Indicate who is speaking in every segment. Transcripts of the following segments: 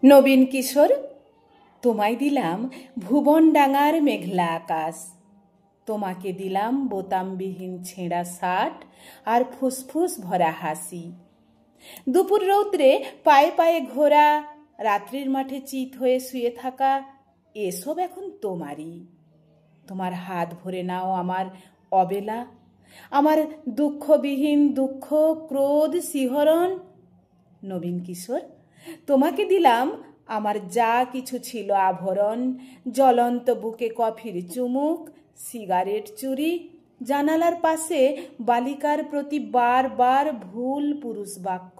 Speaker 1: নবীন কিশোর, তোমায় দিলাম ভুবনডাঙার মেঘলা আকাশ, তোমাকে দিলাম বোতামবিহীন ছেঁড়া শার্ট আর ফুসফুস ভরা হাসি। দুপুর রৌদ্রে পায়ে পায়ে ঘোরা, রাত্রির মাঠে চিত হয়ে শুয়ে থাকা, এসব এখন তোমারই। তোমার হাত ভরে নাও আমার অবেলা, আমার দুঃখবিহীন দুঃখ, ক্রোধ, শিহরণ। নবীন কিশোর, তোমাকে দিলাম আমার যা কিছু ছিল আভরণ, জ্বলন্ত বুকে কফির চুমুক, সিগারেট চুরি, জানালার পাশে বালিকার প্রতি বারবার ভুল পুরুষ বাক্য,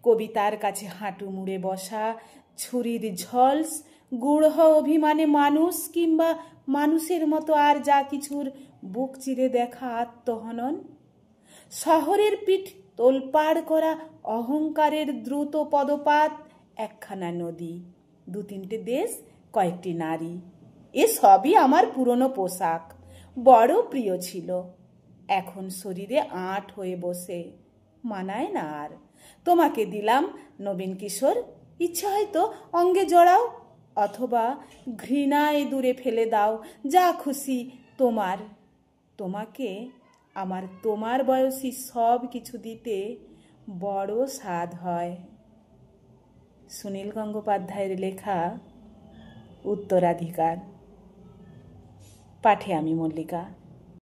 Speaker 1: কবিতার কাছে হাঁটু মুড়ে বসা, ছুরির ঝলস, গূঢ় অভিমানে মানুষ কিংবা মানুষের মতো আর যা কিছুর বুক চিরে দেখা আত্মহনন, শহরের পিঠ তোলপাড় করা অহংকারের দ্রুত পদপাত, একখানা নদী, দু তিনটে দেশ, কয়েকটি নারী, এ সবই আমার পুরনো পোশাক, বড় প্রিয় ছিল। এখন শরীরে আঁট হয়ে বসে, মানায় না আর। তোমাকে দিলাম নবীন কিশোর, ইচ্ছা হয়তো অঙ্গে জড়াও, অথবা ঘৃণায় দূরে ফেলে দাও, যা খুশি তোমার। তোমাকে আমার তোমার বয়সী সব কিছু দিতে বড় স্বাদ হয়। সুনীল গঙ্গোপাধ্যায়ের লেখা উত্তরাধিকার। পাঠে আমি মল্লিকা।